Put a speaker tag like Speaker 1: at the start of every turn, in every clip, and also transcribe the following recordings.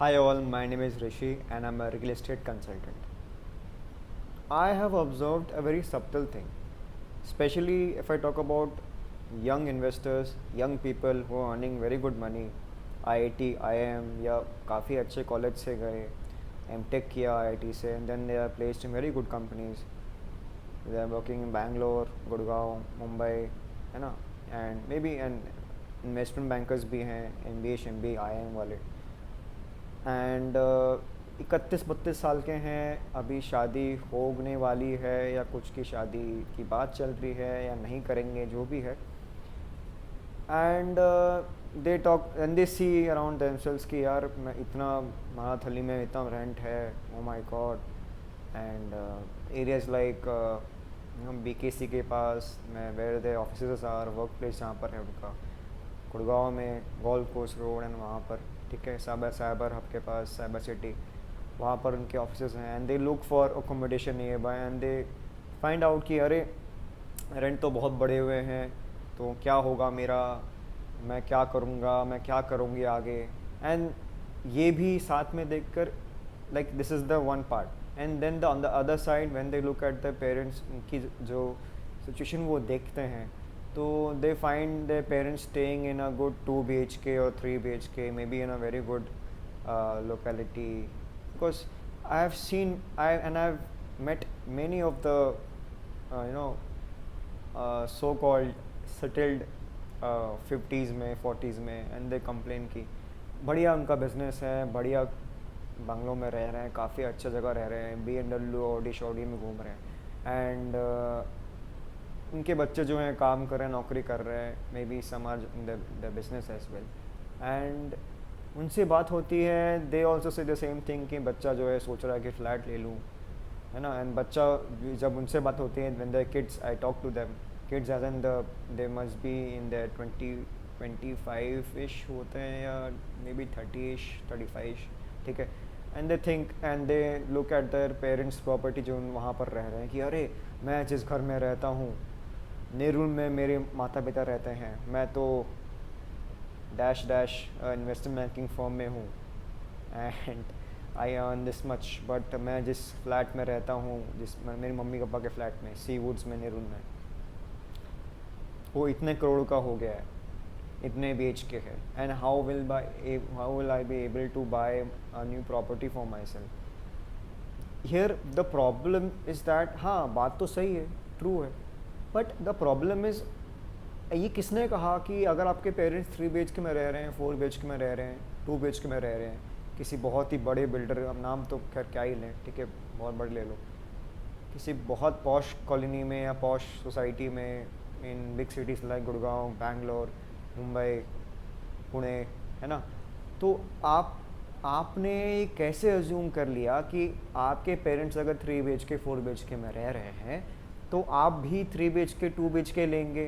Speaker 1: Hi all, my name is Rishi and I'm a real estate consultant. I have observed a very subtle thing, especially if I talk about young investors, young people who are earning very good money, IIT, IIM या काफ़ी अच्छे college से गए, MTech किया IIT से and then they are placed in very good companies. They are working in Bangalore, Gurgaon, Mumbai, है ना, and maybe and investment bankers भी हैं, MBA, MBA, IIM वाले. एंड 31-32 साल के हैं, अभी शादी होने वाली है या कुछ की शादी की बात चल रही है या नहीं करेंगे, जो भी है. And they talk and they see around themselves कि यार मैं इतना महाथली में इतना रेंट है, oh my god. And areas like BKC के पास मैं where they office are work place जहाँ पर है उनका, गुड़गांव में गोल्फ कोर्स रोड एंड वहाँ पर, ठीक है, साइबर हब के पास साइबर सिटी, वहाँ पर उनके ऑफिस हैं. And they look for accommodation near by and they find out कि अरे रेंट तो बहुत बढ़े हुए हैं, तो क्या होगा मेरा, मैं क्या करूँगा, मैं क्या करूँगी आगे. एंड ये भी साथ में देखकर like this is the one part. And then the on the other side when they look at the parents की जो सिचुएशन वो देखते हैं, तो they find their parents staying in a good 2 BHK or 3 BHK, maybe in a very good locality. Because I have seen, I've met many of the you know so-called settled 50s में 40s में, and they complain कि बढ़िया उनका business है, बढ़िया बंगलों में रह रहे हैं, काफ़ी अच्छा जगह रह रहे हैं, BMW ऑडी शॉडी में घूम रहे हैं. एंड उनके बच्चे जो हैं काम कर रहे हैं, नौकरी कर रहे हैं, मे बी समाज the business as well. And उनसे बात होती है, they also say the same thing कि बच्चा जो है सोच रहा है कि फ़्लैट ले लूँ, है ना. एंड बच्चा जब उनसे बात होती है, when the kids I talk to them, kids as an the they must be in the 25-ish होते हैं या मे बी 30-ish 35, ठीक है. And they think and they look eight their parents property जो वहाँ पर रह रहे हैं कि अरे मैं जिस घर में रहता हूँ, नेरुल में मेरे माता पिता रहते हैं, मैं तो dash dash investment banking firm में हूँ and I earn this much, but मैं जिस फ्लैट में रहता हूँ, जिस मेरी मम्मी पापा के फ्लैट में सी वुड्स में नेरुल में, वो इतने करोड़ का हो गया है, इतने BHK है. And how will I be able to buy a new property for my self. Here the problem is that, हाँ बात तो सही है, ट्रू है, बट द प्रॉब्लम इज़ ये किसने कहा कि अगर आपके पेरेंट्स 3 BHK में रह रहे हैं, 4 BHK में रह रहे हैं, 2 BHK में रह रहे हैं, किसी बहुत ही बड़े बिल्डर, अब नाम तो खैर क्या ही लें, ठीक है, बहुत बड़े ले लो, किसी बहुत पॉश कॉलोनी में या पॉश सोसाइटी में in big cities like Gurgaon, Bangalore, Mumbai, Pune, है ना. तो आपने कैसे अज्यूम कर लिया कि आपके पेरेंट्स अगर 3 BHK 4 BHK में रह रहे हैं तो आप भी 3 BHK 2 BHK लेंगे,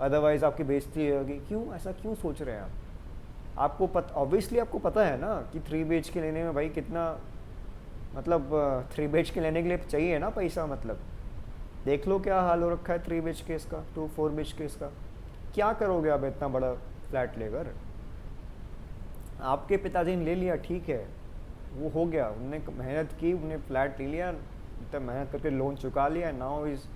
Speaker 1: अदरवाइज़ आपकी बेइज्जती होगी. क्यों ऐसा क्यों सोच रहे हैं आप? आपको ऑब्वियसली आपको पता है ना कि 3 BHK लेने में भाई कितना, मतलब 3 BHK लेने के लिए चाहिए ना पैसा. मतलब देख लो क्या हाल हो रखा है 3 BHK इसका, 4 BHK इसका. क्या करोगे आप इतना बड़ा फ्लैट लेकर? आपके पिताजी ने ले लिया, ठीक है, वो हो गया, उन्होंने मेहनत की, उन्होंने फ्लैट ले लिया, इतना मेहनत करके लोन चुका लिया, now is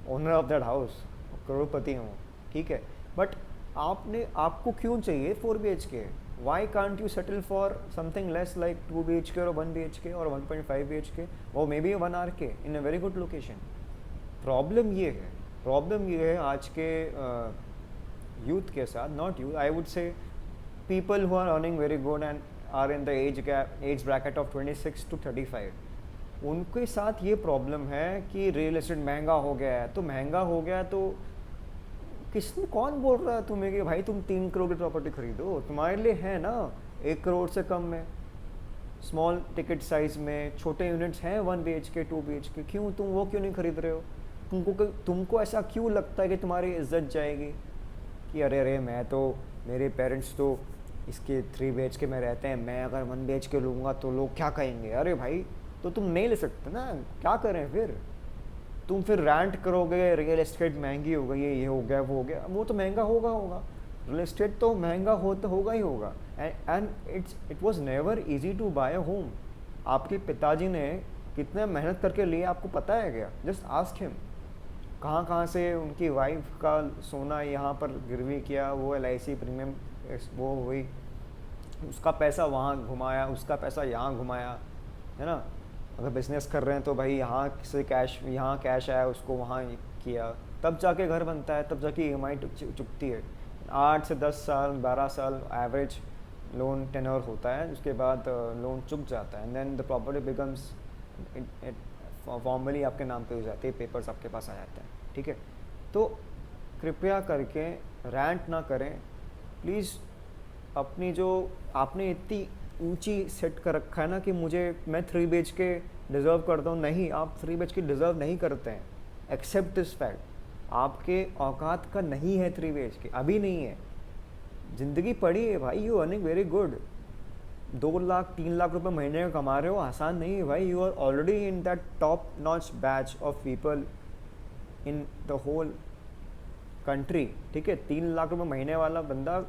Speaker 1: owner of that house, करोड़पति हूँ, ठीक है. बट आपको क्यों चाहिए 4 BHK? Why can't you settle for something less like 2 BHK और 1 BHK और 1.5 BHK और maybe 1 RK in a very good location. Problem ये है आज के यूथ के साथ, not youth, I would say people who are earning very good and are in the age bracket of 26 to 35, उनके साथ ये प्रॉब्लम है कि रियल एस्टेट महंगा हो गया है. तो महंगा हो गया तो कौन बोल रहा है तुम्हें कि भाई तुम 3 करोड़ की प्रॉपर्टी खरीदो? तुम्हारे लिए है ना 1 करोड़ से कम में, स्मॉल टिकट साइज में छोटे यूनिट्स हैं 1 BHK 2 BHK. क्यों तुम वो क्यों नहीं खरीद रहे हो? तुमको ऐसा क्यों लगता है कि तुम्हारी इज्जत जाएगी कि अरे मैं तो, मेरे पेरेंट्स तो इसके 3 BHK में रहते हैं, मैं अगर 1 BHK लूँगा तो लोग क्या कहेंगे? अरे भाई तो तुम नहीं ले सकते ना, क्या करें फिर? तुम फिर रैंट करोगे रियल एस्टेट महंगी हो गई है, ये हो गया वो हो गया, वो तो महंगा होगा. रियल एस्टेट तो महंगा हो तो होगा ही होगा, and it was never easy to buy a home. आपके पिताजी ने कितने मेहनत करके लिए आपको पता है क्या? Just ask him. कहाँ कहाँ से उनकी वाइफ का सोना यहाँ पर गिरवी किया, वो LIC प्रीमियम वो हुई, उसका पैसा वहाँ घुमाया, उसका पैसा यहाँ घुमाया, है ना। अगर बिजनेस कर रहे हैं तो भाई यहाँ से कैश, यहाँ कैश आया उसको वहाँ किया, तब जाके घर बनता है, तब जाके EMI चुकती है। 8 से 10 साल 12 साल एवरेज लोन टेन्योर होता है, उसके बाद लोन चुक जाता है, and then the property becomes formally आपके नाम पे हो जाती है, पेपर्स आपके पास आ जाते हैं, ठीक है। तो कृपया करके रैंट ना करें प्लीज़। अपनी जो आपने इतनी ऊंची सेट कर रखा है ना कि मैं 3 BHK डिज़र्व करता हूँ, नहीं, आप 3 BHK डिज़र्व नहीं करते हैं। एक्सेप्ट दिस फैक्ट, आपके औकात का नहीं है 3 BHK, अभी नहीं है। ज़िंदगी पड़ी है भाई, you earning very good, 2 lakh 3 lakh रुपए महीने का कमा रहे हो, आसान नहीं है भाई। You are already in that top notch batch of people in the whole country, ठीक है। 3 लाख रुपए महीने वाला बंदा,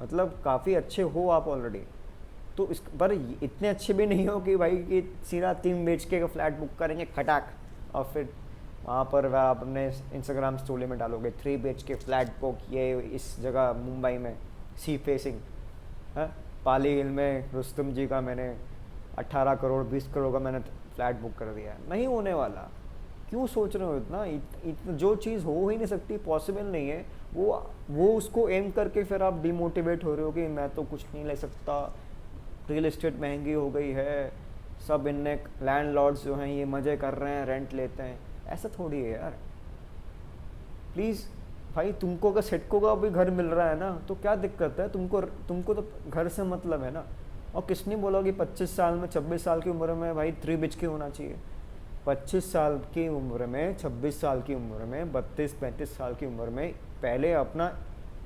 Speaker 1: मतलब काफ़ी अच्छे हो आप ऑलरेडी। तो इस पर इतने अच्छे भी नहीं हो कि भाई कि सीधा 3 BHK का फ्लैट बुक करेंगे खटाक, और फिर वहाँ पर वह अपने इंस्टाग्राम स्टोरी में डालोगे 3 BHK फ्लैट बुक, ये इस जगह मुंबई में सी फेसिंग है, पाली हिल में रुस्तम जी का मैंने 18 करोड़ 20 करोड़ का मैंने फ्लैट बुक कर दिया है। नहीं होने वाला, क्यों सोच रहे हो इतना? जो चीज़ हो ही नहीं सकती, पॉसिबल नहीं है, वो उसको एम करके फिर आप डिमोटिवेट हो रहे हो कि मैं तो कुछ नहीं ले सकता, रियल एस्टेट महंगी हो गई है, सब इनने लैंडलॉर्ड्स जो हैं ये मज़े कर रहे हैं, रेंट लेते हैं। ऐसा थोड़ी है यार, प्लीज़ भाई। तुमको अगर सेटको का भी घर मिल रहा है ना तो क्या दिक्कत है? तुमको तो घर से मतलब है ना। और किसने बोला कि 25 साल में 26 साल की उम्र में भाई 3 BHK होना चाहिए? 25 साल की उम्र में, 26 साल की उम्र में, 32-35 साल की उम्र में पहले अपना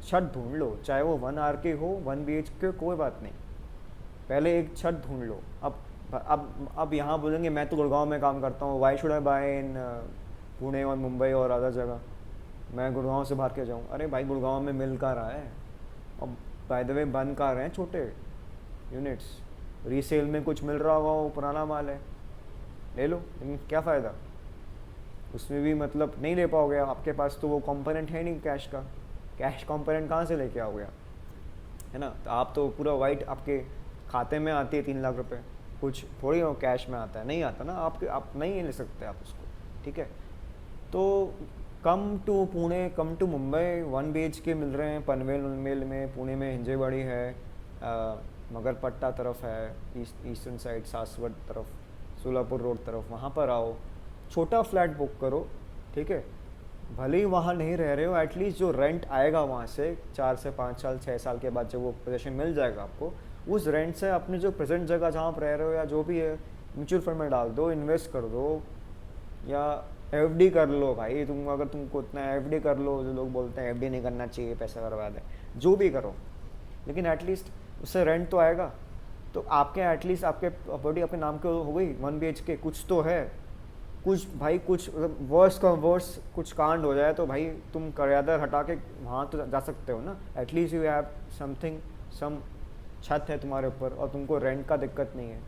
Speaker 1: छत ढूंढ लो, चाहे वो 1 RK हो 1 BHK, कोई बात नहीं, पहले एक छत ढूंढ लो। अब यहाँ बोलेंगे मैं तो गुड़गांव में काम करता हूँ, वाई शुड आई बाय इन पुणे और मुंबई और अदर जगह, मैं गुड़गांव से बाहर के जाऊँ। अरे भाई गुड़गांव में मिल कहाँ रहा है, और बाय द वे बन कहाँ रहे हैं छोटे यूनिट्स, रीसेल में कुछ मिल रहा होगा, वो पुराना माल है, ले लो, लेकिन क्या फ़ायदा उसमें भी, मतलब नहीं ले पाओगे आपके पास तो वो कंपोनेंट है नहीं कैश का, कैश कंपोनेंट कहाँ से लेके आओगे आप, है ना। तो आप तो पूरा वाइट आपके खाते में आती है 3 लाख रुपए, कुछ थोड़ी हो कैश में आता है, नहीं आता ना, आप नहीं ले सकते आप उसको, ठीक है। तो come to Pune, come to Mumbai, 1 BHK मिल रहे हैं पनवेल उनमेल में, पुणे में हिंजेवाड़ी है, मगरपट्टा तरफ है, ईस्टर्न साइड सासवड तरफ, सोलापुर रोड तरफ, वहाँ पर आओ, छोटा फ्लैट बुक करो, ठीक है। भले ही वहाँ नहीं रह रहे हो, एटलीस्ट जो रेंट आएगा वहाँ से 4 से 5 साल 6 साल के बाद जब वो पोजीशन मिल जाएगा आपको, उस रेंट से अपनी जो प्रेजेंट जगह जहाँ आप रह रहे हो या जो भी है म्यूचुअल फंड में डाल दो, इन्वेस्ट कर दो, या FD कर लो भाई। अगर तुमको इतना FD कर लो, जो लोग बोलते हैं FD नहीं करना चाहिए पैसा बर्बाद है, जो भी करो, लेकिन एटलीस्ट उससे रेंट तो आएगा। तो आपके एटलीस्ट आपके प्रॉपर्टी अपने नाम के हो गई 1 BHK, कुछ तो है, कुछ भाई, कुछ वर्स का वर्स कुछ कांड हो जाए तो भाई तुम किराएदार हटा के वहाँ तो जा सकते हो ना, एटलीस्ट यू हैव समथिंग, सम छत है तुम्हारे ऊपर और तुमको रेंट का दिक्कत नहीं है।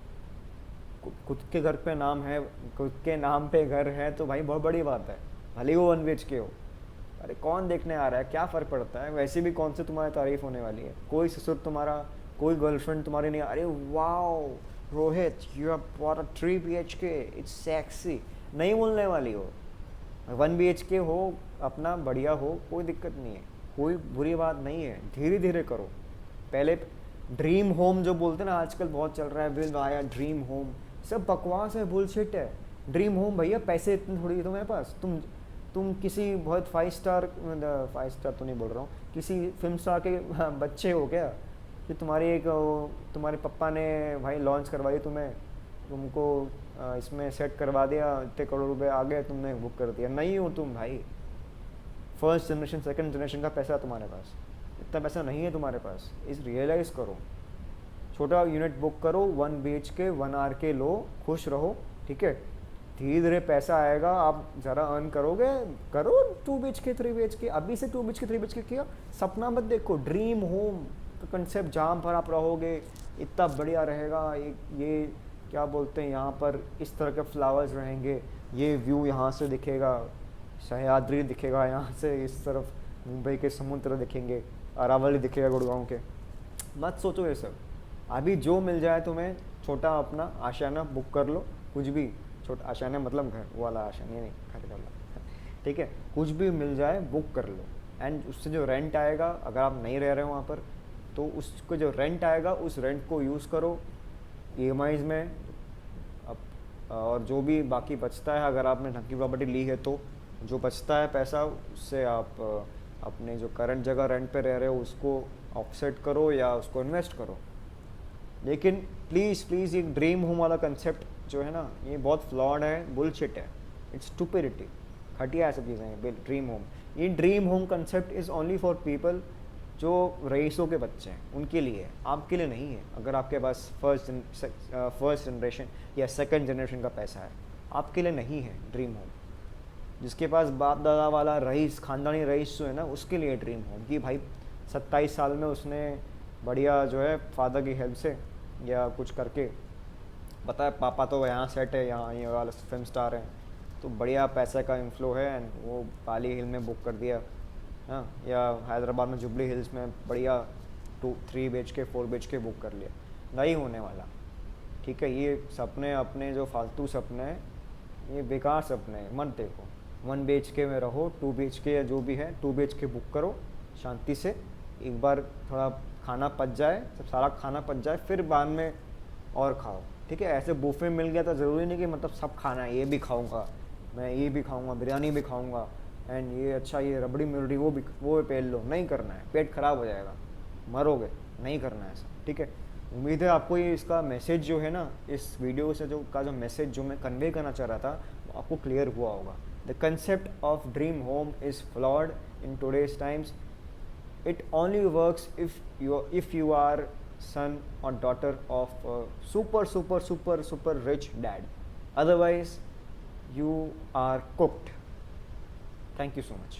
Speaker 1: खुद के घर पे नाम है, खुद के नाम पे घर है तो भाई बहुत बड़ी बात है, भले ही वो 1 BHK हो। अरे कौन देखने आ रहा है, क्या फ़र्क पड़ता है, वैसे भी कौन से तुम्हारी तारीफ होने वाली है, कोई ससुर तुम्हारा, कोई गर्लफ्रेंड तुम्हारी नहीं, अरे wow Rohit you have bought a 3 BHK it's sexy, नहीं बोलने वाली हो। 1 BHK हो, अपना बढ़िया हो, कोई दिक्कत नहीं है, कोई बुरी बात नहीं है, धीरे धीरे करो। पहले ड्रीम होम जो बोलते हैं ना आजकल बहुत चल रहा है, विल आया ड्रीम होम, सब बकवास है, बुलशिट है। ड्रीम होम भैया पैसे इतने थोड़ी है तुम्हारे पास, तुम किसी बहुत 5 स्टार तो नहीं बोल रहा हूँ, किसी फिल्म स्टार के बच्चे हो क्या कि तुम्हारे पापा ने भाई लॉन्च करवाई तुम्हें, तुमको इसमें सेट करवा दिया, इतने करोड़ रुपए आ गए, तुमने बुक कर दिया। नहीं हो तुम भाई, फर्स्ट जनरेशन सेकंड जनरेशन का पैसा तुम्हारे पास, इतना पैसा नहीं है तुम्हारे पास, इस रियलाइज़ करो। छोटा यूनिट बुक करो, 1 BHK 1 RK लो, खुश रहो, ठीक है। धीरे धीरे पैसा आएगा, आप ज़रा अर्न करोगे, करो 2 BHK 3 BHK, अभी से 2 BHK 3 BHK किया, सपना मत देखो, ड्रीम होम का कंसेप्ट जहाँ पर आप रहोगे इतना बढ़िया रहेगा। ये क्या बोलते हैं, यहाँ पर इस तरह के फ्लावर्स रहेंगे, ये व्यू यहाँ से दिखेगा, सह्याद्री दिखेगा यहाँ से, इस तरफ मुंबई के समुद्र दिखेंगे, अरावली दिखेगा गुड़गांव के। मत सोचो ये सब, अभी जो मिल जाए तुम्हें, छोटा अपना आशियाना बुक कर लो, कुछ भी, छोटा आशियाना मतलब घर वाला आशियाना नहीं, घर वाला, ठीक है, कुछ भी मिल जाए बुक कर लो। एंड उससे जो रेंट आएगा, अगर आप नहीं रह रहे हो वहाँ पर, तो उसको जो रेंट आएगा उस रेंट को यूज़ करो EMIs में। अब और जो भी बाकी बचता है, अगर आपने ढंग की प्रॉपर्टी ली है तो जो बचता है पैसा, उससे आप अपने जो करंट जगह रेंट पे रह रहे हो उसको ऑफसेट करो या उसको इन्वेस्ट करो। लेकिन प्लीज़ प्लीज़, ये ड्रीम होम वाला कंसेप्ट जो है ना, ये बहुत फ्लॉड है, बुलशिट है, इट्स स्टूपिडिटी, घटिया है सब चीज़ें हैं। ड्रीम होम, ये dream home concept is only for people जो रईसों के बच्चे हैं, उनके लिए है, आपके लिए नहीं है। अगर आपके पास फर्स्ट जनरेशन या सेकंड जनरेशन का पैसा है, आपके लिए नहीं है ड्रीम होम। जिसके पास बाप दादा वाला रईस, खानदानी रईस जो है ना, उसके लिए ड्रीम होम, कि भाई 27 साल में उसने बढ़िया जो है फादर की हेल्प से या कुछ करके, पता है पापा तो यहाँ सेट है, यहाँ ये वाला फिल्म स्टार हैं, तो बढ़िया पैसे का इन्फ्लो है, एंड वो पाली हिल में बुक कर दिया, हाँ, या हैदराबाद में जुबली हिल्स में बढ़िया 3 BHK 4 BHK बुक कर लिया। नहीं होने वाला, ठीक है। ये सपने अपने जो फालतू सपने हैं, ये बेकार सपने हैं, मत देखो। 1 BHK में रहो, 2 BHK या जो भी है 2 BHK बुक करो शांति से, एक बार थोड़ा खाना पच जाए, जब सारा खाना पच जाए फिर बाद में और खाओ, ठीक है। ऐसे बुफे मिल गया तो ज़रूरी नहीं कि मतलब सब खाना है, ये भी खाऊंगा मैं, ये भी खाऊंगा, बिरयानी भी खाऊंगा, एंड ये अच्छा ये रबड़ी मिल रही वो भी पहन लो, नहीं करना है, पेट खराब हो जाएगा, मरोगे, नहीं करना है ऐसा, ठीक है। उम्मीद है आपको ये इसका मैसेज जो है ना, इस वीडियो से जो मैसेज जो मैं कन्वे करना चाह रहा था, वो आपको क्लियर हुआ होगा। The concept of dream home is flawed in today's times. It only works if you are son or daughter of a super rich dad. Otherwise, you are cooked. Thank you so much.